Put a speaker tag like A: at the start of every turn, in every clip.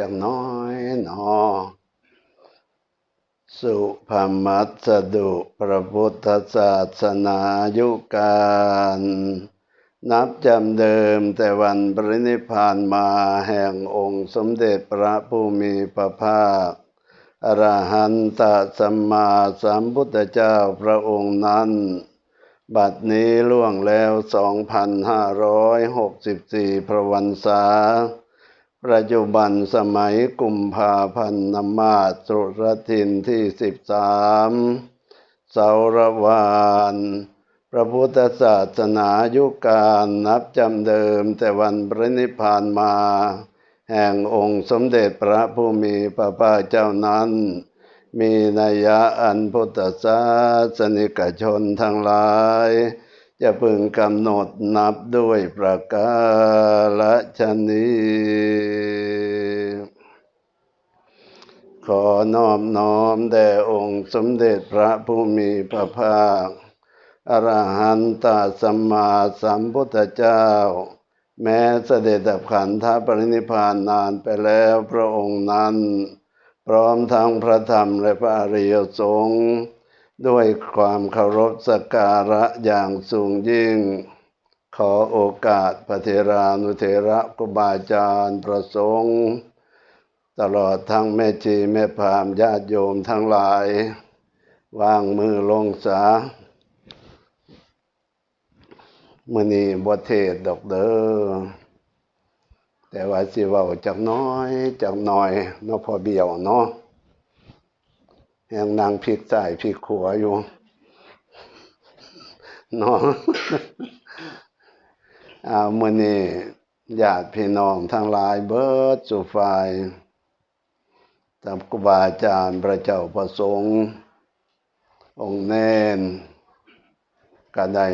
A: จักน้อยหนอสุภมัสสดุพระพุทธศาสนายุการนับจำเดิมแต่วันปรินิพพานมาแห่งองค์สมเด็จพระผู้มีพระภาคอรหันตสัมมาสัมพุทธเจ้าพระองค์นั้นบัดนี้ล่วงแล้ว 2,564 พระวรรษาปัจจุบันสมัยกุมภาพันธ์มาสสุรทินที่13 เสาระวานพระพุทธศาสนายุคการนับจำเดิมแต่วันปรินิพพานมาแห่งองค์สมเด็จพระผู้มีพระภาคเจ้านั้นมีนัยยะอันพุทธศาสนิกชนทั้งหลายจะพึงกำหนดนับด้วยประการฉนี้ขอนอบน้อมแด่องค์สมเด็จพระผู้มีพระภาคอรหันตสัมมาสัมพุทธเจ้าแม้เสด็จดับขันธปรินิพพานนานไปแล้วพระองค์นั้นพร้อมทั้งพระธรรมและพระอริยสงฆ์ด้วยความเคารพสักการะอย่างสูงยิ่งขอโอกาสพระเถรานุเถระครูบาอาจารย์ประสงค์ตลอดทั้งแม่ชีแม่พราหมณ์ญาติโยมทั้งหลายวางมือลงซะมื้อนี้บ่เทศน์ดอกเด้อแต่ว่าสิเว้าจักหน่อยเนาะพอเบี้ยวเนาะยังนั่งพลิกซ้ายพลิกขวาอยู่เนาะมื้อนี้ญาติพี่น้องทั้งหลายเบิดสุฝ่ายกับครูบาอาจารย์พระเจ้าประสงค์องค์เน้นก็ได้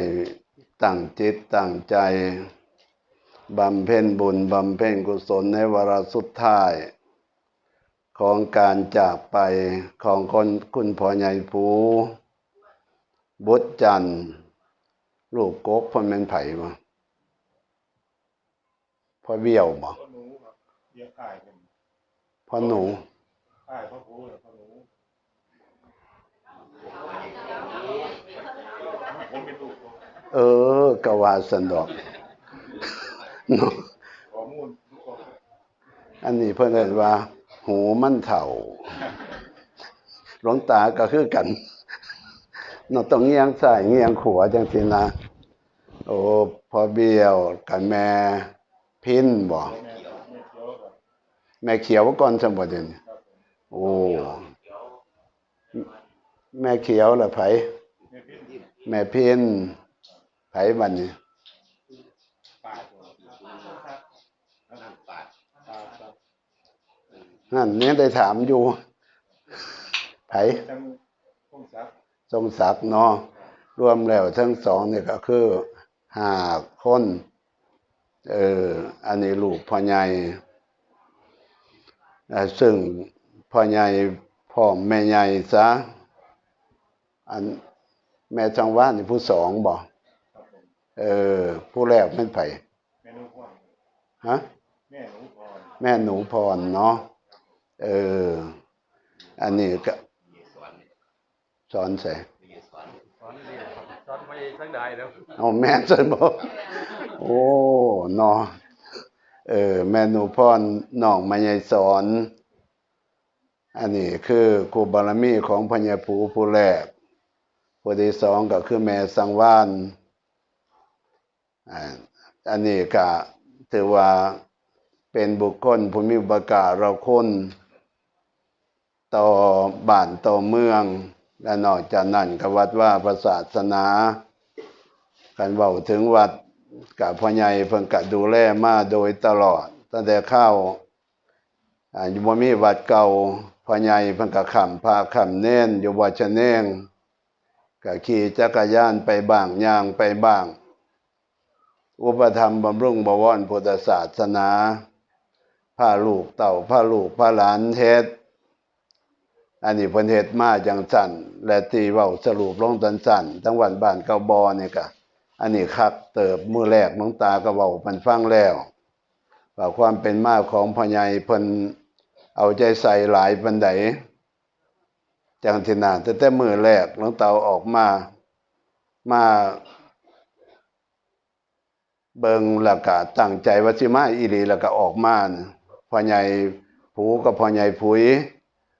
A: ตั้งจิตตั้งใจบำเพ็ญบุญบำเพ็ญกุศลในวาระสุดท้ายของการจากไปของคุณพ่อใหญ่ภูบุตรจันทร์ลูกกกเพิ่นแม่นไผบ่พ่อเบี้ยวบ่พ่อหนูก็ว่าซั่นดอกเนาะอันนี้เพิ่นเอิ้นว่าหูมันเฒ่าหลวงตาก็คือกันเนาะต้องเงียงซ้ายเงียงขวาจังซี่นะโอ้พ่อเบี้ยวกับแม่พินบ่แม่เขียวก่อนซั่นบ่เดี๋ยวนี้โอ้แม่เขียวล่ะไผแม่พินไผบัดนี้นั่นเนี่ยได้ถามอยู่ไผทรงศักดิ์เนาะรวมแล้วทั้งสองนี่ก็คือ5 คนอันนี้ลูกพ่อใหญ่ซึ่งพ่อใหญ่พ่อแม่ใหญ่ซะอันแม่จังหวะนี่ผู้สองบ่ผู้แรกเป็นไผฮะแม่หนูพรเนาะอันนี้ก็สอนใส่สอนไม่ทั้งใดแล้วเอาแม่นซั่นบ่โอ้เนาะแม่หนูพรน้องมาใหญ่สอนอันนี้คือครูบารมีของพญาภูผู้แรกผู้ที่สองก็คือแม่สังวานอันนี้ก็ถือว่าเป็นบุคคลผู้มีอุปการะคุณต่อบ้านต่อเมืองและนอกจากนั้นก็วัดว่าพระศาสนาการเว้าถึงวัดกับพ่อใหญ่เพิ่นก็ดูแลมาโดยตลอดตั้งแต่เข้าอยู่บ่มีวัดเก่าพ่อใหญ่เพิ่นก็ค้ำพาค้ำเน้นอยู่วัดชะเนงก็ขี่จักรยานไปบ้างย่างไปบ้างอุปถัมภ์บำรุงบวรพุทธศาสนาพาลูกเต้าพาลูกพาหลานเฮ็ดอันนี้เพิ่นเฮ็ดมาจังซั่นและที่เว้าสรุปลงสั้นๆทั้งวันบ้านเก่าบ่อนี่ก็อันนี้คักเติบมื้อแรกหลวงตาก็เว้ามันฟังแล้วว่าความเป็นมาของพ่อใหญ่เพิ่น เอาใจใส่หลายปานใดจังที่น่าแต่มื้อแรกหลวงตาออกมาเบิ่งแล้วก็ตั้งใจว่าสิมาอีหลีแล้วก็ออกมานะพ่อใหญ่ผูกับพ่อใหญ่ผุย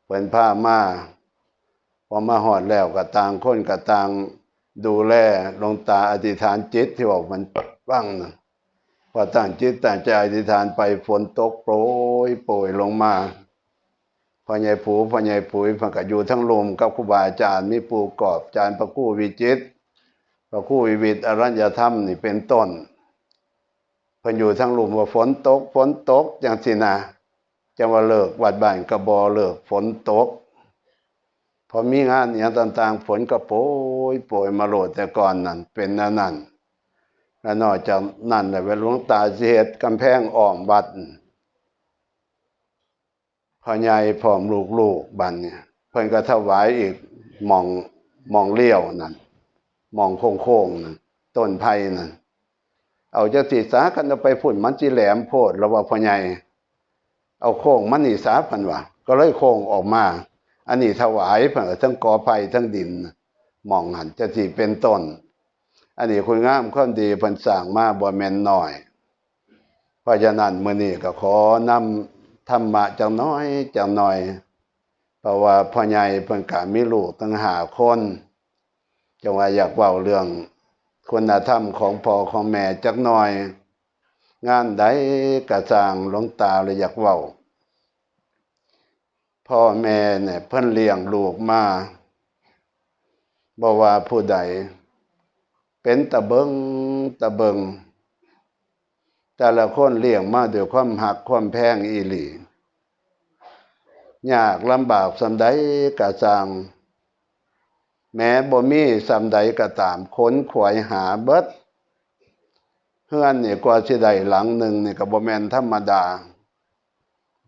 A: เพิ่นพามาพอมาฮอดแล้วก็ต่างคนก็ต่างดูแลหลวงตาอธิษฐานจิตที่ว่ามันฟังน่ะพอตั้งจิตตั้งใจอธิษฐานไปฝนตกโปรยโปรยลงมาพ่อใหญ่ผูพ่อใหญ่ผุยเพิ่นก็อยู่ทั้งลมกับครูบาอาจารย์มีปู่กอบอาจารย์พระครูวิจิตรพระครูวิวิตรอรัญญธรรมนี่เป็นต้นเพิ่นอยู่ทั้งหลุมว่าฝนตกจังซี่นะจังว่าเลิกวัดบ้านก็บ่เลิกฝนตกพอมีงานอย่างต่างๆฝนก็โปรยมาโลดแต่ก่อนนั่นเป็นนั่นแล้วนอกจากนั้นแล้วหลวงตาสิเฮ็ดกำแพงอ้อมวัดพ่อใหญ่พร้อมลูกๆบัดเนี่ยเพิ่นก็ถวายอีกหม่องเลี้ยวนั่นหม่องโค้งๆนั่นต้นไผ่นั่นเอาจักสิสากันเอาไปพุ่นมันสิแหลมโพดแล้วว่าพ่อใหญ่เอาโค้งมันนี่สาเพิ่นว่าก็เลยโค้งออกมาอันนี้ถวายเพิ่นทั้งกอไผ่ทั้งดินหม่องหันจังสิเป็นต้นอันนี้คุณงามความดีเพิ่นสร้างมาบ่แม่นน้อยเพราะฉะนั้นมื้อนี้ก็ขอนำธรรมะจังน้อยเพราะว่าพ่อใหญ่เพิ่นก็มีลูกตั้ง5คนจังว่าอยากเว้าเรื่องคุณธรรมของพ่อของแม่จักหน่อยงานใดก็สร้างหลวงตาเลยอยากเว้าพ่อแม่เนี่ยเพิ่นเลี้ยงลูกมาบ่ว่าผู้ใดเป็นตะเบิงแต่ละคนเลี้ยงมาด้วยความหักความแพงอีหลียากลำบากส่ำใดก็สร้างแม้บ่มีส่ำใดก็ตามขนขวายหาเบิดเฮือนนี่กว่าสิได้หลังหนึ่งนี่ก็บ่แม่นธรรมดา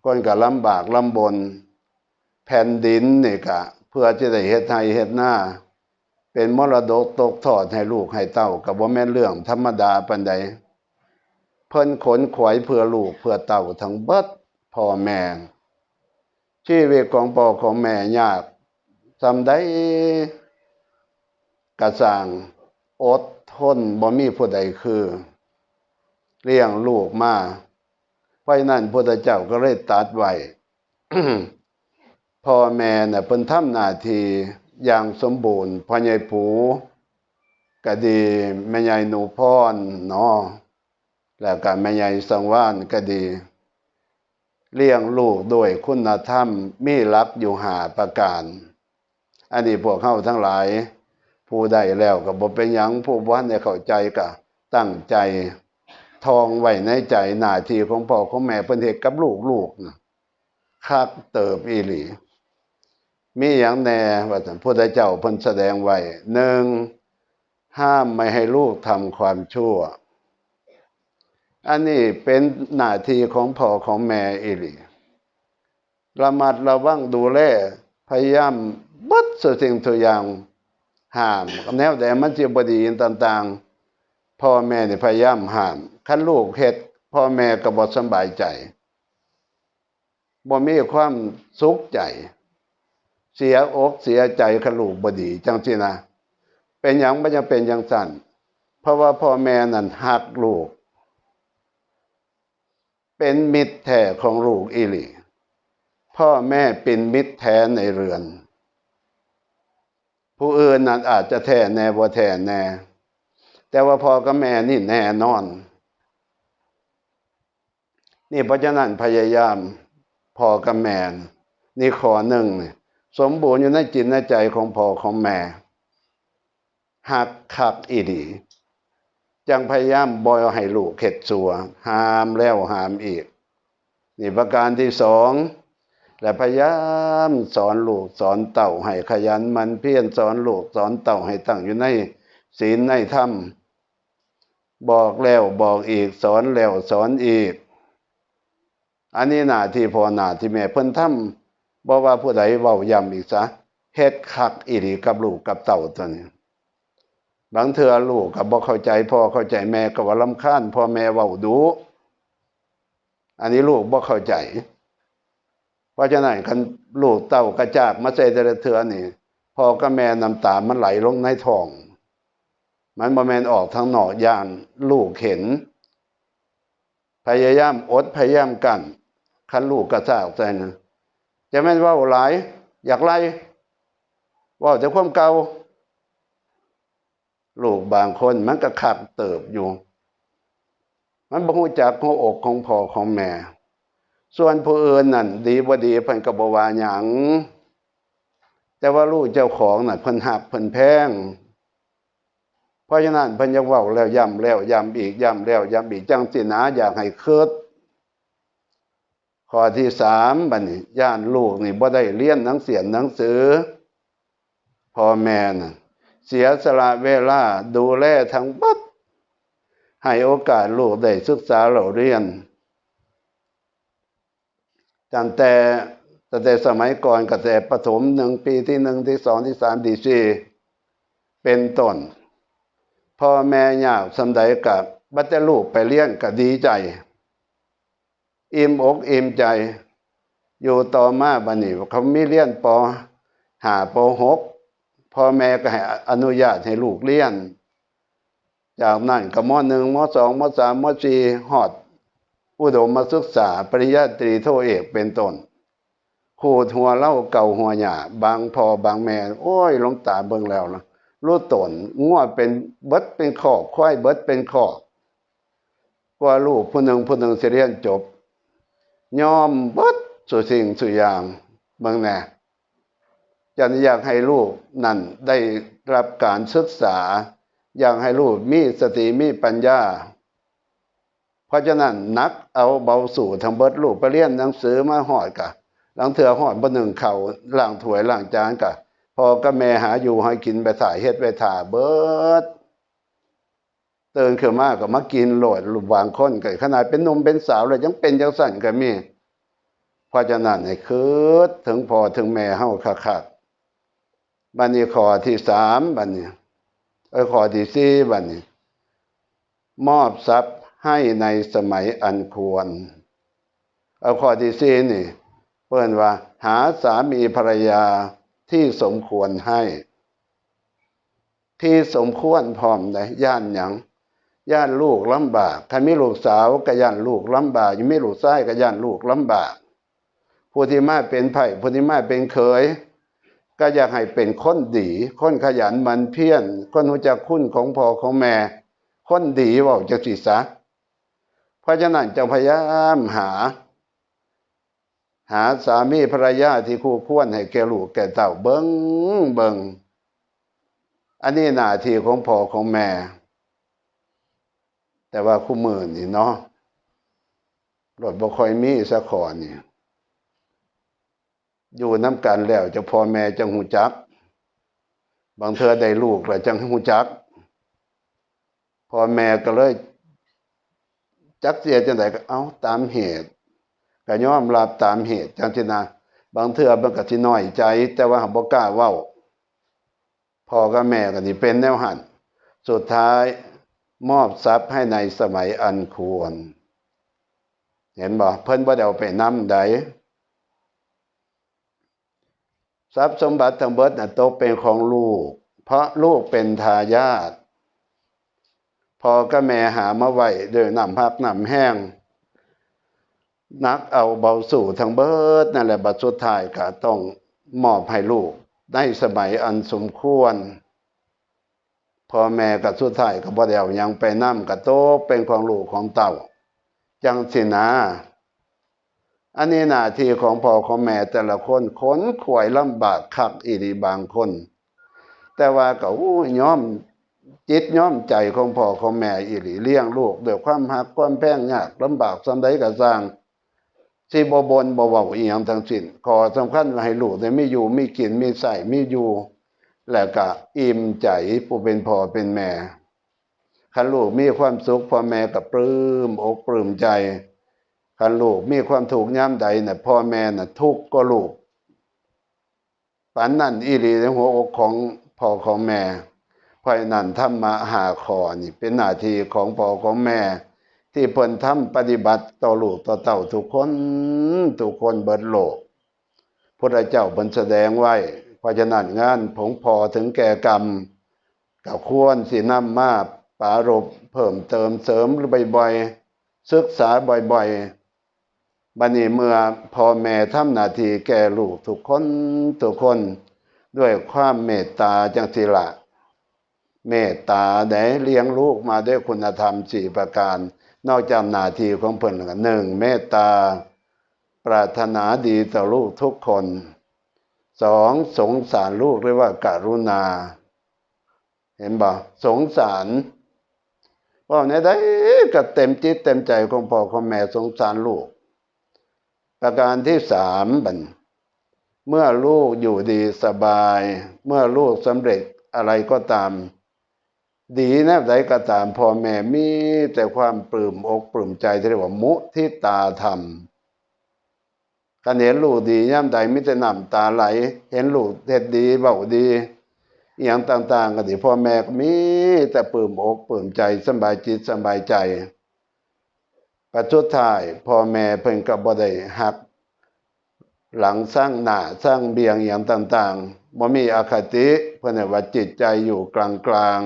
A: คนก็ลำบากลำบนแผ่นดินนี่ก็เพื่อจะได้เฮ็ดไร่เฮ็ดนาเป็นมรดกตกทอดให้ลูกให้เต้าก็บ่แม่นเรื่องธรรมดาปานใดเพิ่นขนขวายเพื่อลูกเพื่อเต้าทั้งเบิดพ่อแม่ชีวิตของพ่อของแม่ยากส่ำใดก็สร้างอดทนบ่มีผู้ใดคือเลี้ยงลูกมาเพราะฉะนั้นพระพุทธเจ้าก็เลยตรัสไว้ พ่อแม่น่ะเพิ่นทำหน้าที่อย่างสมบูรณ์พ่อใหญ่ผูก็ดีแม่ใหญ่หนูพรเนาะแล้วก็แม่ใหญ่สังวานก็ดีเลี้ยงลูกด้วยคุณธรรมมีหลักอยู่5ประการอันนี้พวกเฮาทั้งหลายผู้ใดแล้วก็บ่เป็นหยังผู้บ่ทันได้เข้าใจก็ตั้งใจทองไว้ในใจหน้าที่ของพ่อของแม่เพิ่นเฮ็ดกับลูกน่ะคักเติบอีหลีมีหยังแน่ว่าซั่นพระพุทธเจ้าเพิ่นแสดงไว้1ห้ามไม่ให้ลูกทำความชั่วอันนี้เป็นหน้าที่ของพ่อของแม่อีหลีระมัดระวังดูแลพยายามเบิดสิ่งทุกอย่างห้ามแนวใดมันสิบ่ดีต่างๆพ่อแม่นี่พยายามห้ามคันลูกเฮ็ดพ่อแม่ก็บ่สำบายใจบ่มีความสุขใจเสียอกเสียใจคันลูกบ่ดีจังซี่นะเป็นหยังบ่จะเป็นจังซั่นเพราะว่าพ่อแม่นั่นรักลูกเป็นมิตรแท้ของลูกอีหลีพ่อแม่เป็นมิตรแท้ในเรือนผู้อื่นนั้นอาจจะแท้แน่บ่แท้แน่แต่ว่าพ่อกับแม่นี่แน่นอนนี่เพราะฉะนั้นพยายามพ่อกับแม่นี่ข้อหนึ่งนี่สมบูรณ์อยู่ในจิตในใจของพ่อของแม่หักคักอีหลีจังพยายามบ่ให้ลูกเฮ็ดชั่วห้ามแล้วห้ามอีกนี่ประการที่2และพยายามสอนลูกสอนเต้าให้ขยันหมั่นเพียรสอนลูกสอนเต้าให้ตั้งอยู่ในศีลในธรรมบอกแล้วบอกอีกสอนแล้วสอนอีกอันนี้หน้าที่พ่อหน้าที่แม่เพิ่นทำบ่ว่าผู้ใดเว้าย้ำอีกซะเฮ็ดคักอีหลีกับลูกกับเต้าตัวนี้บางเทื่อลูกก็บ่เข้าใจพ่อเข้าใจแม่ก็ว่ารำคาญพ่อแม่เว้าดุอันนี้ลูกบ่เข้าใจ ราะฉะนั้นคันลูกเต้ากระจากมาใส่แต่ละเทือนี่พ่อกับแม่น้ำตามันไหลลงในท้องมันบ่แม่นออกทางนอกย่านลูกเห็นพยายามอดพยายามกั้นคันลูกกระจากใส่นะจะแม่นเว้าหลายอยากไล่เว้าแต่ความเก่าลูกบางคนมันก็ขัดเติบอยู่มันบ่ฮู้จักหัวอกของพ่อของแม่ส่วนผู้อื่นนั่นดีบ่ดีเพิ่นก็บ่ว่าหยังแต่ว่าลูกเจ้าของน่ะเพิ่นฮักเพิ่นแพงเพราะฉะนั้นเพิ่นยังเว้าแล้วย้ำแล้วย้ำอีกย้ำแล้วย้ำอีกจังสินะอยากให้คิดข้อที่3บัดนี้ย่านลูกนี่บ่ได้เรียนหนังสือพ่อแม่น่ะเสียสละเวลาดูแลทั้งบัดให้โอกาสลูกได้ศึกษาเราเรียนตั้งแต่สมัยก่อนก็แต่ประถม1ปีที่1ที่2ที่3ที่4เป็นต้นพ่อแม่ยากสำใดกับบัดแต่ลูกไปเรียนก็ดีใจอิ่มอกอิ่มใจอยู่ต่อมาบัดนี้เขามีเรียนป.5 ป.6 พ่อแม่ก็ให้อนุญาตให้ลูกเรียนจากนั้นก็ม.1 ม.2 ม.3 ม.4 ฮอดอุดมศึกษาปริญญาตรีโทเอกเป็นต้นขูดหัวเล่าเก่าหัวหญ้าบางพ่อบางแม่โอ้ยหลวงตาเบิ่งแล้วนะรู้ตนงัวเป็นเบิดเป็นคอกควายเบิดเป็นคอกกว่าลูกผู้หนึ่งสิเรียนจบยอมเบิดสุสิ่งสุอย่างเบิ่งแน่จันอยากให้ลูกนั่นได้รับการศึกษาอยากให้ลูกมีสติมีปัญญาเพราะฉะนั้นนักเอาเบาสู่ทั้งเบิดลูกไปเรียนหนังสือมาหอดกะหลังเถื่อหอดบ่หนึ่งเข้าล้างถ้วยล้างจานกะพ่อกับแม่หาอยู่ให้กินไปถ่ายเฮ็ดไปถ่าเบิดตื่นขึ้นมาก็มากินโหลดบางคนก็ขนาดเป็นหนุ่มเป็นสาวแล้วยังเป็นจังซั่นก็มีเพราะฉะนั้นให้คิดถึงพ่อถึงแม่เฮาคักๆบัดนี้ข้อที่3บัดนี้ข้อที่4บัดนี้มอบทรัพย์ให้ในสมัยอันควรข้อที่4นี่เปิ้นว่าหาสามีภรรยาที่สมควรให้ที่สมควรพร้อมได้ย่านหยังย่านลูกลำบากถ้ามีลูกสาวก็ย่านลูกลำบากยังมีลูกชายก็ย่านลูกลำบากผู้ที่มาเป็นไผ่ผู้ที่มาเป็นเขยก็อยากให้เป็นคนดีคนขยันหมั่นเพียรคนรู้จักคุณของพ่อของแม่คนดีเว้าจังซี่ซะเพราะฉะนั้นจงพยายามหาสามีภรรยาที่คู่ควรให้แก่ลูกแก่เต้าเบิ่งอันนี้หน้าที่ของพ่อของแม่แต่ว่าคู่มือนี่เนาะรถบ่ค่อยมีสักข้อนี่อยู่นำกันแล้วจะพ่อแม่จังฮู้จักบางเทื่อได้ลูกแล้วจังฮู้จักพ่อแม่ก็เลยจักเสียจังไดก็เอาตามเหตุก็ยอมรับตามเหตุจังซี่นะบางเทื่อมันก็สิน้อยใจแต่ว่าบ่กล้าเว้าพ่อกับแม่ก็นี่เป็นแนวหั่นสุดท้ายมอบทรัพย์ให้ในสมัยอันควรเห็นบ่เพิ่นบ่ได้เอาไปนำใดทรัพย์สมบัติทั้งเบิดน่ะตกเป็นของลูกเพราะลูกเป็นทายาทพ่อกับแม่หามาไว้ด้วยน้ำพักน้ำแห้งนักเอาเบาสู่ทั้งเบิดนั่นแหละบัดสุดท้ายก็ต้องมอบให้ลูกในสมัยอันสมควรพ่อแม่ก็สุดท้ายก็บ่ได้เอาหยังไปนำก็ตกเป็นของลูกของเต้าจังสินะอันนี้หน้าที่ของพ่อของแม่แต่ละคนขนขวยลำบากคักอีหลีบางคนแต่ว่าก็ยอมจิตยอมใจของพ่อของแม่อีหลีเลี้ยงลูกด้วยความรักความแพงยากลำบากส่ำใดก็สร้างสิบ่บ่นบ่เว้าอีหยังทั้งสิ้นข้อสำคัญว่าให้ลูกได้มีอยู่มีกินมีใช้มีอยู่แล้วก็อิ่มใจผู้เป็นพ่อเป็นแม่คันลูกมีความสุขพ่อแม่ก็ปลื้มอกปลื้มใจคันลูกมีความทุกข์ยามใดน่ะพ่อแม่น่ะทุกข์ก็ลูกปานนั้นอีหลีในหัวอกของพ่อของแม่เพราะฉะนั้นธรรมะ5ข้อนี่เป็นหน้าที่ของพ่อของแม่ที่เพิ่นทำปฏิบัติต่อลูกต่อเต้าทุกคนเบิดโลก พระเจ้าบันแสดงไว้เพราะฉะนั้นงานผงพอถึงแก่กรรมกับควรสินำมาปรารภเพิ่มเติมเสริมบ่อยๆศึกษาบ่อยๆบัดนี้เมื่อพ่อแม่ทำหน้าที่แก่ลูกทุกคนด้วยความเมตตาจังสิละเมตตาได้เลี้ยงลูกมาด้วยคุณธรรม4ประการนอกจากหน้าที่ของเพิ่นแล้วก็1เมตตาปรารถนาดีต่อลูกทุกคน2สงสารลูกเรียกว่ากรุณาเห็นบ่สงสารว่าในได้ก็เต็มจิตเต็มใจของพ่อของแม่สงสารลูกประการที่3บัดเมื่อลูกอยู่ดีสบายเมื่อลูกสำเร็จอะไรก็ตามดีแนบใดก็ตามพ่อแม่มีแต่ความปลื้มอกปลื้มใจที่เรียกว่ามุทิตาธรรมการเห็นลูกดีย่ำใดมิแต่น้ำตาไหลเห็นลูกเฮ็ดดีเว้าดีอย่างต่างๆก็ที่พ่อแม่ก็มีแต่ปลื้มอกปลื้มใจสบายจิตสบายใจปัจจุท้ายพ่อแม่เพิ่นก็บ่ได้ฮักหลังสร้างหน้าสร้างเบียงอย่างต่างๆบ่มีอคติเพิ่นว่าจิตใจอยู่กลาง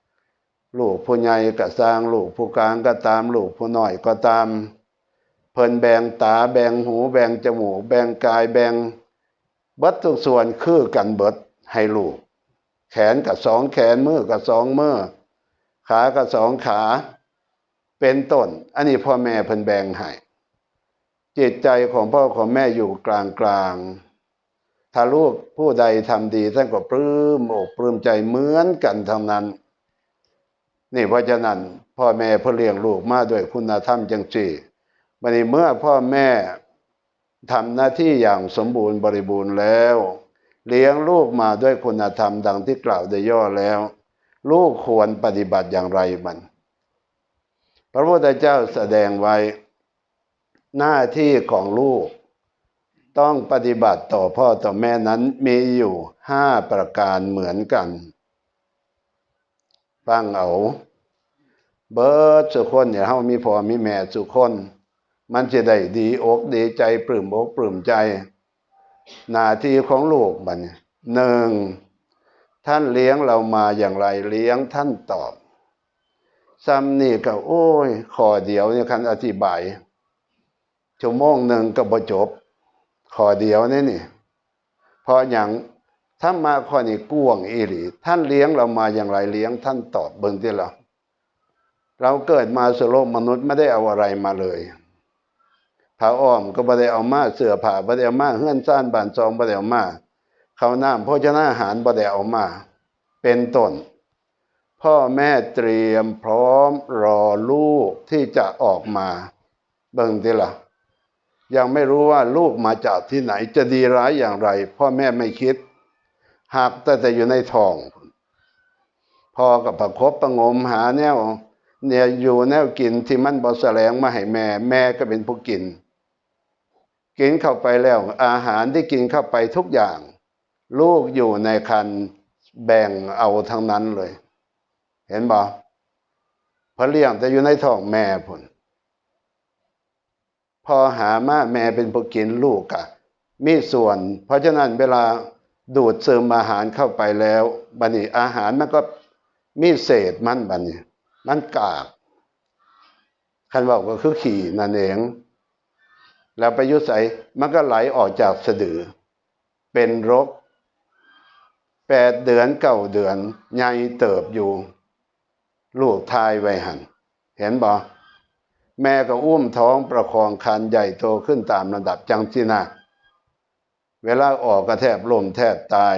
A: ๆลูกผู้ใหญ่ก็สร้างลูกผู้กลางก็ตามลูกผู้น้อยก็ตามเพิ่นแบ่งตาแบ่งหูแบ่งจมูกแบ่งกายแบ่งเบิดทุกส่วนคือกันเบิดให้ลูกแขนก็2แขนมือก็2มือขาก็2ขาเป็นต้นอันนี้พ่อแม่เพิ่นแบ่งให้จิตใจของพ่อของแม่อยู่กลางๆถ้าลูกผู้ใดทำดีท่านก็ปลื้มอกปลื้มใจเหมือนกันทั้งนั้นนี่เพราะฉะนั้นพ่อแม่เพิ่นเลี้ยงลูกมาด้วยคุณธรรมจังซี่บัดนี้เมื่อพ่อแม่ทำหน้าที่อย่างสมบูรณ์บริบูรณ์แล้วเลี้ยงลูกมาด้วยคุณธรรมดังที่กล่าวได้ย่อแล้วลูกควรปฏิบัติอย่างไรมันพระพุทธเจ้าแสดงไว้หน้าที่ของลูกต้องปฏิบัติต่อพ่อต่อแม่นั้นมีอยู่5ประการเหมือนกันฟังเอาเบิดทุกคนเนี่ยเฮามีพ่อมีแม่ทุกคนมันจะได้ดีอกดีใจปลื้มอกปลื้มใจหน้าที่ของลูกบัดนี้1ท่านเลี้ยงเรามาอย่างไรเลี้ยงท่านตอบซ้ำนี่ก็โอ้ยข้อเดียวเนี่ยคันอธิบายชั่วโมงหนึ่งก็บ่จบข้อเดียวนี่เพราะหยังถ้ามาข้อนี้กว้างอีหลีท่านเลี้ยงเรามาอย่างไรเลี้ยงท่านตอบเบิ่งติล่ะเราเกิดมาสู่โลกมนุษย์ไม่ได้เอาอะไรมาเลยผ้าอ้อมก็บ่ได้เอามาเสื้อผ้าบ่ได้เอามาเฮือนซ่านบ้านซองบ่ได้เอามาข้าวน้ำโภชนาอาหารบ่ได้เอามาเป็นต้นพ่อแม่เตรียมพร้อมรอลูกที่จะออกมาเบิ่งติล่ะยังไม่รู้ว่าลูกมาจากที่ไหนจะดีร้ายอย่างไรพ่อแม่ไม่คิดหากแต่อยู่ในท้องพ่อก็ประคบประงมหาแนวเนี่ยอยู่แนวกินที่มันบ่แสลงมาให้แม่แม่ก็เป็นผู้กินเข้าไปแล้วอาหารที่กินเข้าไปทุกอย่างลูกอยู่ในครรภ์แบ่งเอาทั้งนั้นเลยเห็นบ่พอเลี้ยงแต่อยู่ในท้องแม่พุ่นพอหามาแม่เป็นผู้กินลูกอะมีส่วนเพราะฉะนั้นเวลาดูดซึมอาหารเข้าไปแล้วบัดนี้อาหารมันก็มีเศษมันบัดนี้มันกากคันว่าก็คือขี้นั่นเองแล้วไปยุสัยมันก็ไหลออกจากสะดือเป็นรก8 เดือน9 เดือนใหญ่เติบอยู่ลูกทายไว้หั่นเห็นบ่แม่ก็อุ้มท้องประคองครรภ์ใหญ่โตขึ้นตามระดับจังซี่นะเวลาออกก็แทบล้มแทบตาย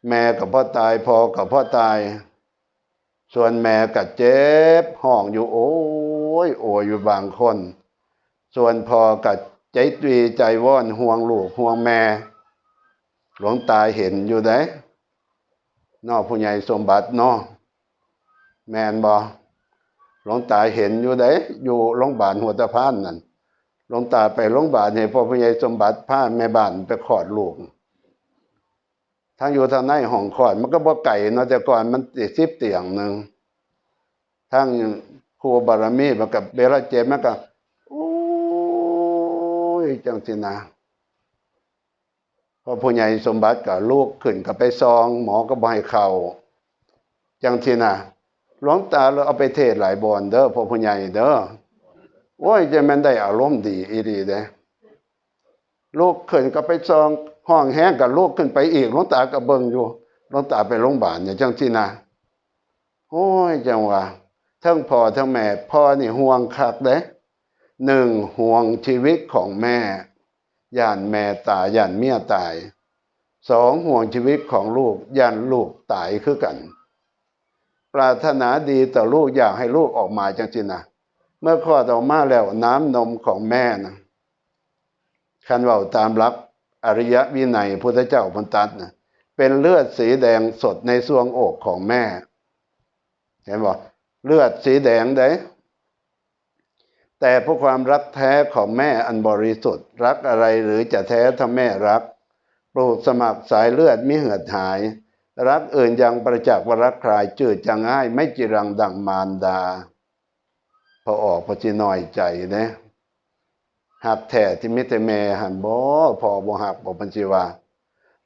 A: แม่ก็บ่ตายพ่อก็บ่ตายส่วนแม่ก็เจ็บห้องอยู่โอ้ยโอยอยู่บางคนส่วนพ่อก็ใจตรีใจว่อนห่วงลูกห่วงแม่หลวงตาเห็นอยู่เด้น้อผู้ใหญ่สมบัติเนาะแม่นบ่หลวงตาเห็นอยู่เด้อยู่โรงพยาบาลหัวตะพานนั่นหลวงตาไปโรงพยาบาลให้พ่อผู้ใหญ่สมบัติพาแม่บ้านไปคลอดลูกทางอยู่ทางในห้องคลอดมันก็บ่ไกลเนาะแต่ก่อนมัน10 เตียงนึงทางครูบารมีมันก็เวลาเจ็บมันก็โอ้ยจังซี่นะ พอผู้ใหญ่สมบัติกับลูกขึ้นกับไปซองหมอก็บ่ให้เข้าจังที่น่ะหลวงตาเราเอาไปเทศหลายบอนเด้อพอผู้ใหญ่เด้อโอ้ยจะมันได้อารมณ์ดีอีดีเด้ลูกขึ้นกับไปซองห้องแห้งกับลูกขึ้นไปอีกหลวงตาก็เบิ่งอยู่หลวงตาไปโรงพยาบาลเนี่ยจังที่น่ะโอ้ยจังว่าทั้งพ่อทั้งแม่พ่อนี่ห่วงคักเด้หนึ่งห่วงชีวิตของแม่ย่านแม่ตายย่านเมียตายสองห่วงชีวิตของลูกย่านลูกตายคือกันปรารถนาดีต่อลูกอยากให้ลูกออกมาจังสินะเมื่อคลอดออกมาแล้วน้ำนมของแม่นะคันเว่าตามหลักอริยวินัยพุทธเจ้าพันตัดนะเป็นเลือดสีแดงสดในซวงอกของแม่เห็นบ่เลือดสีแดงได้แต่เพราะความรักแท้ของแม่อันบริสุทธิ์รักอะไรหรือจะแท้ถ้าแม่รักปลูกสมัครสายเลือดมิเหือดหายรักอื่นยังประจักษ์ว่ารักใครจืดจะง่ายไม่จิรังดังมารดาพอออกพอจิน้อยใจนะหักแท้ที่มิตรแม่หันบ่พอบ่หักบ่ปัญชีว่า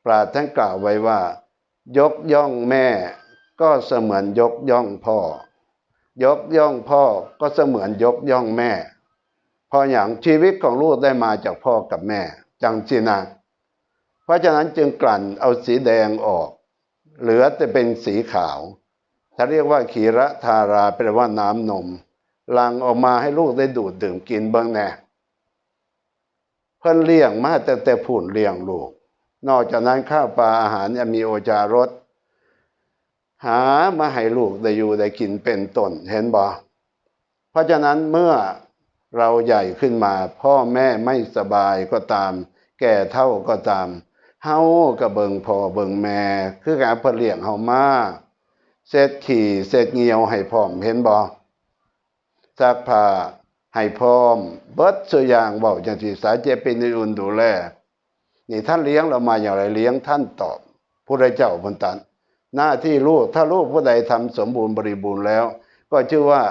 A: ปราชญ์ท่านกล่าวไว้ว่ายกย่องแม่ก็เสมือนยกย่องพ่อยกย่องพ่อก็เสมือนยกย่องแม่เพราะอย่างชีวิตของลูกได้มาจากพ่อกับแม่จังสินะเพราะฉะนั้นจึงกลั่นเอาสีแดงออกเหลือแต่เป็นสีขาวถ้าเรียกว่าขีระธาราแปลว่าน้ำนมหลั่งออกมาให้ลูกได้ดูดดื่มกินเบิ่งแน่เพิ่นเลี้ยงมาแต่ผุ่นเลี้ยงลูกนอกจากนั้นข้าวปลาอาหารยังมีโอจารสหามาให้ลูกได้อยู่ได้กินเป็นต้นเห็นบ่เพราะฉะนั้นเมื่อเราใหญ่ขึ้นมาพ่อแม่ไม่สบายก็ตามแก่เฒ่าก็ตามเฮาก็เบิ่งพ่อเบิ่งแม่คือการเพิ่นเลี้ยงเฮามาเสร็จขี่เสร็จเหี่ยวให้พร้อมเห็นบ่ซักผ้าให้พร้อมเบิดซุอย่างเว้าจังซี่สาเจเป็นอุ่นดูแลนี่ท่านเลี้ยงเรามาอย่างไรเลี้ยงท่านตอบพระเจ้าเพิ่นตรัสหน้าที่ลูกถ้าลูกผู้ใดทำสมบูรณ์บริบูรณ์แล้วก็ชื่อว่า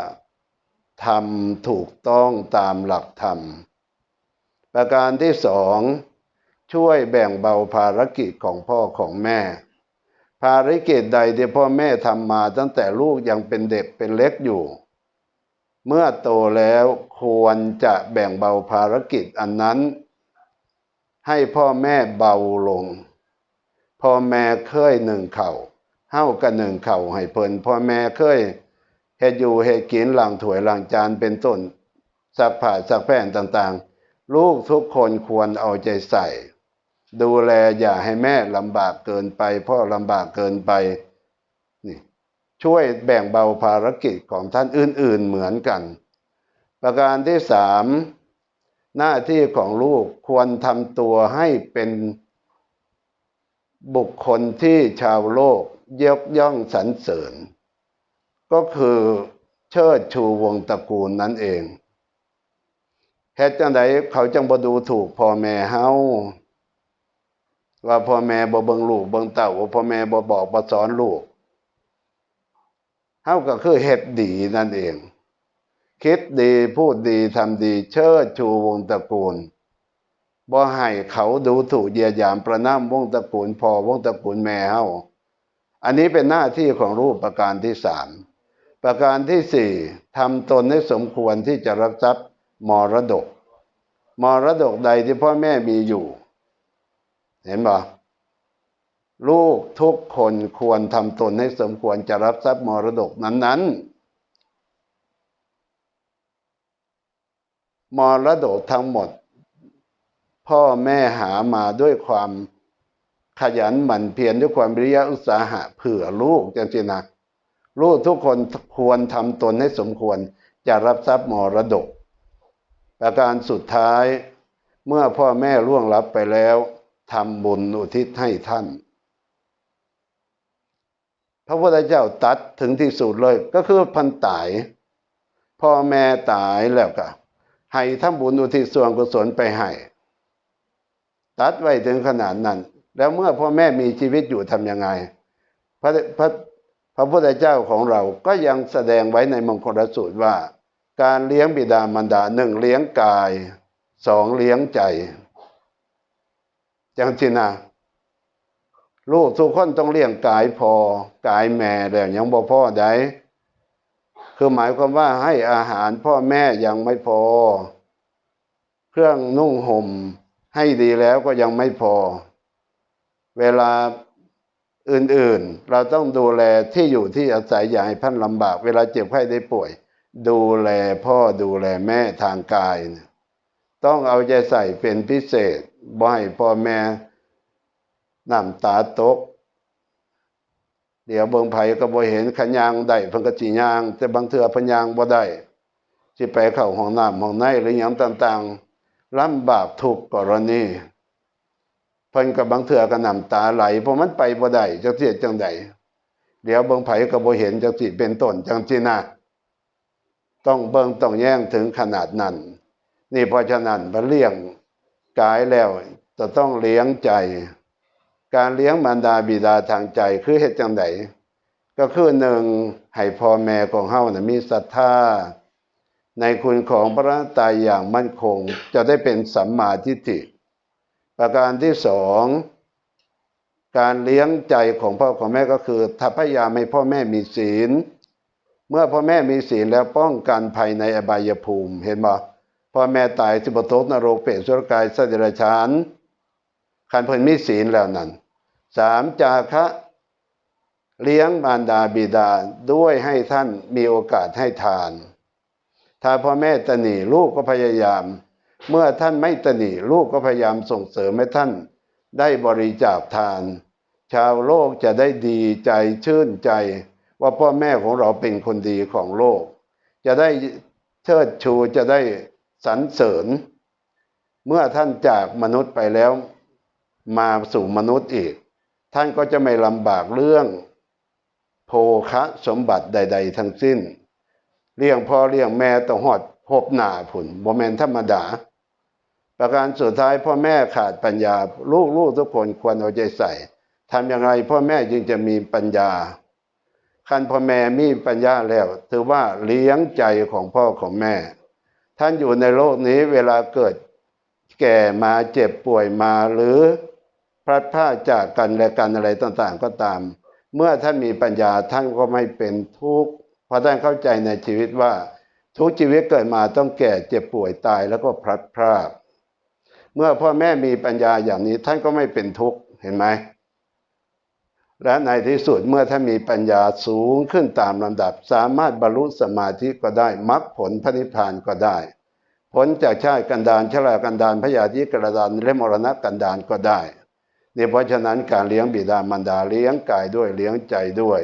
A: ทำถูกต้องตามหลักธรรมประการที่สองช่วยแบ่งเบาภารกิจของพ่อของแม่ภารกิจใดที่พ่อแม่ทำมาตั้งแต่ลูกยังเป็นเด็กเป็นเล็กอยู่เมื่อโตแล้วควรจะแบ่งเบาภารกิจอันนั้นให้พ่อแม่เบาลงพ่อแม่เคยหนึ่งเข่าเฮ้ากันหนึ่งเข่าให้เพิ่นพ่อแม่เคยเฮ็ดอยู่เฮ็ดกินล้างถ้วยล้างจานเป็นต้นซักผ้าซักแผ่นต่างๆลูกทุกคนควรเอาใจใส่ดูแลอย่าให้แม่ลำบากเกินไปพ่อลำบากเกินไปนี่ช่วยแบ่งเบาภารกิจของท่านอื่นๆเหมือนกันประการที่สามหน้าที่ของลูกควรทำตัวให้เป็นบุคคลที่ชาวโลกยกย่องสรรเสริญก็คือเชิดชูวงศ์ตระกูลนั่นเองเฮ็ดจังไดเขาจังบ่ดูถูกพ่อแม่เฮาว่าพ่อแม่บ่เบิ่งลูกเบิ่งเต้าว่าพ่อแม่บ่บอกบ่สอนลูกเฮาก็คือเฮ็ดดีนั่นเองคิดดีพูดดีทำดีเชิดชูวงศ์ตระกูลบ่ให้เขาดูถูกเหยียดหยามประณามวงศ์ตระกูลพ่อวงศ์ตระกูลแม่เฮาอันนี้เป็นหน้าที่ของลูกประการที่สามประการที่สี่ทำตนให้สมควรที่จะรับทรัพย์มรดกใดที่พ่อแม่มีอยู่เห็นบ่ลูกทุกคนควรทำตนให้สมควรจะรับทรัพย์มรดกนั้นๆมรดกทั้งหมดพ่อแม่หามาด้วยความขยันหมั่นเพียรด้วยความวิริยะอุตสาหะเผื่อลูกจังซี่นะลูกทุกคนควรทำตนให้สมควรจะรับทรัพย์มรดกประการสุดท้ายเมื่อพ่อแม่ล่วงลับไปแล้วทำบุญอุทิศให้ท่านพระพุทธเจ้าตัดถึงที่สุดเลยก็คือพันตายพ่อแม่ตายแล้วก็ให้ทำบุญอุทิศส่วนกุศลไปให้ตัดไว้ถึงขนาดนั้นแล้วเมื่อพ่อแม่มีชีวิตอยู่ทำยังไงพระพุทธเจ้าของเราก็ยังแสดงไว้ในมงคลสูตรว่าการเลี้ยงบิดามารดาหนึ่งเลี้ยงกายสองเลี้ยงใจจังสินะ ลูกทุกคนต้องเลี้ยงกายพอกายแม่แล้วยังบ่พอได้คือหมายความว่าให้อาหารพ่อแม่ยังไม่พอเครื่องนุ่งห่มให้ดีแล้วก็ยังไม่พอเวลาอื่นๆเราต้องดูแลที่อยู่ที่อาศัยอย่าให้ท่านลำบากเวลาเจ็บไข้ได้ป่วยดูแลพ่อดูแลแม่ทางกายต้องเอาใจใส่เป็นพิเศษบ่ให้พ่อแม่น้ำตาตกเดี๋ยวเบิ่งไผก็บ่เห็นขะยางได้เพิ่นก็สิย่างแต่บางเทื่อเพิ่นย่างบ่ได้สิไปเข้าห้องน้ำห้องในหรือหยังต่างๆลำบากทุกกรณีเพิ่นก็บางเทื่อก็น้ำตาไหลเพราะมันไปบ่ได้จักสิจังได๋เดี๋ยวเบิ่งไผก็บ่เห็นจังสิเป็นต้นจังซี่นะต้องเบิ่งต้องแย่งถึงขนาดนั้นนี่เพราะฉะนั้นบ่เลี้ยงกายแล้วจะต้องเลี้ยงใจการเลี้ยงมารดาบิดาทางใจคือเฮ็ดจังไดก็คือหนึ่งให้พ่อแม่ของเฮาน่ะมีศรัทธาในคุณของพระรัตนตรัยอย่างมั่นคงจะได้เป็นสัมมาทิฏฐิประการที่สองการเลี้ยงใจของพ่อของแม่ก็คือถ้าพยายามให้พ่อแม่มีศีลเมื่อพ่อแม่มีศีลแล้วป้องกันภัยในอบายภูมิเห็นบ่พ่อแม่ตายสิบ่ตกนรกเปรตอสุรกายสัตว์เดรัจฉานคันเพิ่นมีศีลแล้วนั่นสามจาคะเลี้ยงมารดาบิดาด้วยให้ท่านมีโอกาสให้ทานถ้าพ่อแม่ตระหนี่ลูกก็พยายามเมื่อท่านไม่ตระหนี่ลูกก็พยายามส่งเสริมให้ท่านได้บริจาคทานชาวโลกจะได้ดีใจชื่นใจว่าพ่อแม่ของเราเป็นคนดีของโลกจะได้เชิดชูจะได้สรรเสริญเมื่อท่านจากมนุษย์ไปแล้วมาสู่มนุษย์อีกท่านก็จะไม่ลำบากเรื่องโภคะสมบัติใดๆทั้งสิ้นเลี้ยงพ่อเลี้ยงแม่ต้องหอดพบหน้าผุนบ่แม่นธรรมดาประการสุดท้ายพ่อแม่ขาดปัญญาลูกทุกคนควรเอาใจใส่ทำอย่างไรพ่อแม่จึงจะมีปัญญาคันพ่อแม่มีปัญญาแล้วถือว่าเลี้ยงใจของพ่อของแม่ท่านอยู่ในโลกนี้เวลาเกิดแก่มาเจ็บป่วยมาหรือพลัดพรากจากกันและกันอะไรต่างๆก็ตามเมื่อท่านมีปัญญาท่านก็ไม่เป็นทุกข์เพราะท่านเข้าใจในชีวิตว่าทุกชีวิตเกิดมาต้องแก่เจ็บป่วยตายแล้วก็พลัดพรากเมื่อพ่อแม่มีปัญญาอย่างนี้ท่านก็ไม่เป็นทุกข์เห็นไหมและในที่สุดเมื่อท่านมีปัญญาสูงขึ้นตามลำดับสามารถบรรลุสมาธิก็ได้มรรคผลพระนิพพานก็ได้พ้นจากชาติกันดารชรากันดารพยาธิกันดารและมรณะกันดารก็ได้นี่เพราะฉะนั้นการเลี้ยงบิดามารดาเลี้ยงกายด้วยเลี้ยงใจด้วย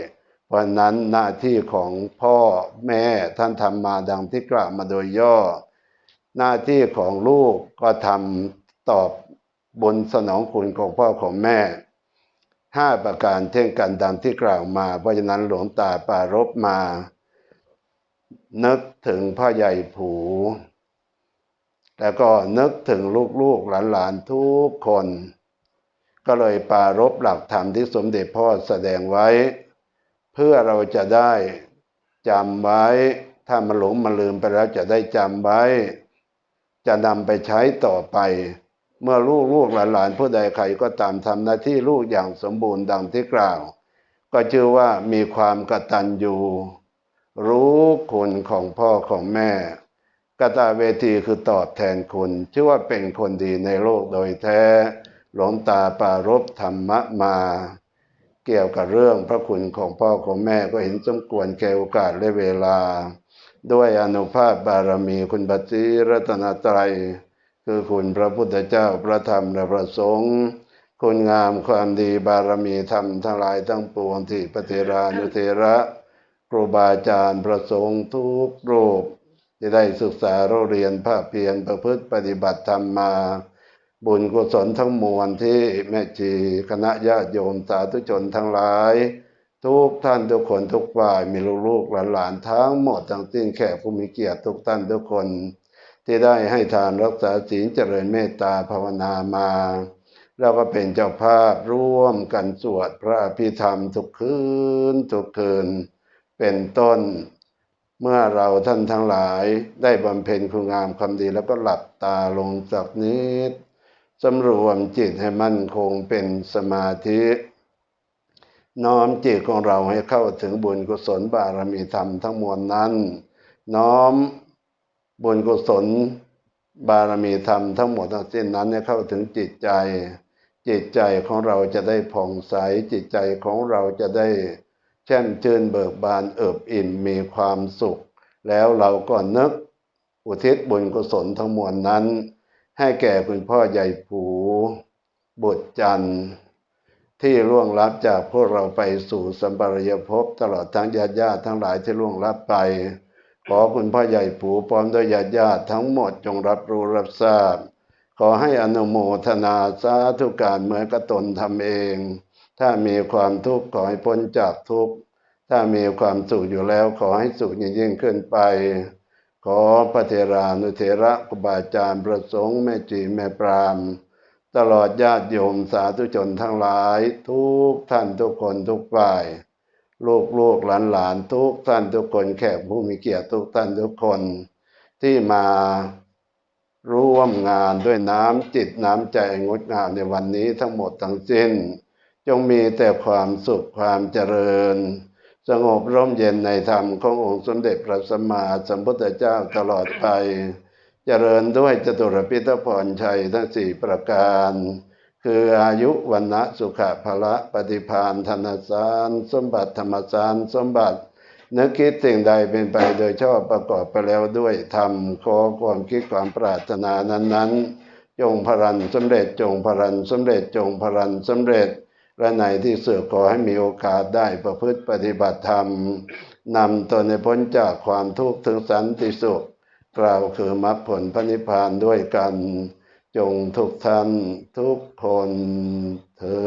A: เพราะนั้นหน้าที่ของพ่อแม่ท่านทำมาดังที่กล่าวมาโดยย่อหน้าที่ของลูกก็ทำตอบบุญสนองคุณของพ่อของแม่5ประการเช่นกันดังที่กล่าวมาเพราะฉะนั้นหลวงตาปรารภมานึกถึงพ่อใหญ่ผูแล้วก็นึกถึงลูกๆหลานๆทุกคนก็เลยปรารภหลักธรรมที่สมเด็จพ่อแสดงไว้เพื่อเราจะได้จำไว้ถ้ามันหลงมันลืมไปแล้วจะได้จำไว้จะนำไปใช้ต่อไปเมื่อลูกหลานผู้ใดใครก็ตามทำหน้าที่ลูกอย่างสมบูรณ์ดังที่กล่าวก็ชื่อว่ามีความกตัญญูรู้คุณของพ่อของแม่กตเวทีคือตอบแทนคุณชื่อว่าเป็นคนดีในโลกโดยแท้หลวงตาปรารภธรรมะมาเกี่ยวกับเรื่องพระคุณของพ่อของแม่ก็เห็นสมควรแก่โอกาสและเวลาด้วยอานุภาพบารมีคุณพระศรีรัตนตรัยคือคุณพระพุทธเจ้าพระธรรมและพระสงฆ์คุณงามความดีบารมีธรรมทั้งหลายทั้งปวงที่พระเถรานุเถระครูบาอาจารย์พระสงฆ์ทุกรูปที่ได้ศึกษาเรียนภาคเพียรประพฤติปฏิบัติธรรมมาบุญกุศลทั้งมวลที่แม่ชีคณะญาติโยมสาธุชนทั้งหลายทุกท่านทุกคนทุกฝ่ายมีลูกๆหลานๆทั้งหมดทั้งสิ้นแขกผู้มีเกียรติทุกท่านทุกคนที่ได้ให้ทานรักษาศีลเจริญเมตตาภาวนามาเราก็เป็นเจ้าภาพร่วมกันสวดพระอภิธรรมทุกคืนเป็นต้นเมื่อเราท่านทั้งหลายได้บำเพ็ญคุณงามความดีแล้วก็หลับตาลงสักนิดสำรวมจิตให้มั่นคงเป็นสมาธิ น้อมจิตของเราให้เข้าถึงบุญกุศลบารมีธรรมทั้งมวลนั้นน้อมบุญกุศลบารมีธรรมทั้งหมดทั้งสิ้นนั้นให้เข้าถึงจิตใจจิตใจของเราจะได้ผ่องใสจิตใจของเราจะได้แช่มชื่นเบิกบานเอิบอิ่มมีความสุขแล้วเราก็นึกอุทิศบุญกุศลทั้งมวลนั้นให้แก่คุณพ่อใหญ่ผูบุตรจันทร์ที่ล่วงลับจากพวกเราไปสู่สัมปรายภพตลอดทั้งญาติทั้งหลายที่ล่วงลับไปขอคุณพ่อใหญ่ผูพร้อมด้วยญาติทั้งหมดจงรับรู้รับทราบขอให้อนุโมทนาสาธุการเหมือนกับตนทำเองถ้ามีความทุกข์ขอให้พ้นจากทุกข์ถ้ามีความสุขอยู่แล้วขอให้สุขยิ่งขึ้นไปขอพระเถรานุเถระครูบาอาจารย์ประสงค์แม่จีแม่ปรามตลอดญาติโยมสาธุชนทั้งหลายทุกท่านทุกคนทุกฝ่ายลูกหลานทุกท่านทุกคนแขกผู้มีเกียรติทุกท่านทุกคนที่มาร่วมงานด้วยน้ำจิตน้ำใจงดงามในวันนี้ทั้งหมดทั้งสิ้นจงมีแต่ความสุขความเจริญสงบร่มเย็นในธรรมขององค์สมเด็จพระสัมมาสัมพุทธเจ้าตลอดไปเจริญด้วยจตุรพิธพรชัยทั้งสี่ประการคืออายุวันนะสุขภละปฏิภาณธนสารสมบัติธรรมสารสมบัตินึกคิดสิ่งใดเป็นไปโดยชอบประกอบไปแล้วด้วยธรรมขอความคิดความปรารถนานั้นจงพลันสำเร็จจงพลันสำเร็จจงพลันสำเร็จและในที่สุดขอให้มีโอกาสได้ประพฤติปฏิบัติธรรมนำตนให้พ้นจากความทุกข์ถึงสันติสุขกล่าวคือมรรคผลพระนิพพานด้วยกันจงทุกท่านทุกคนเทอ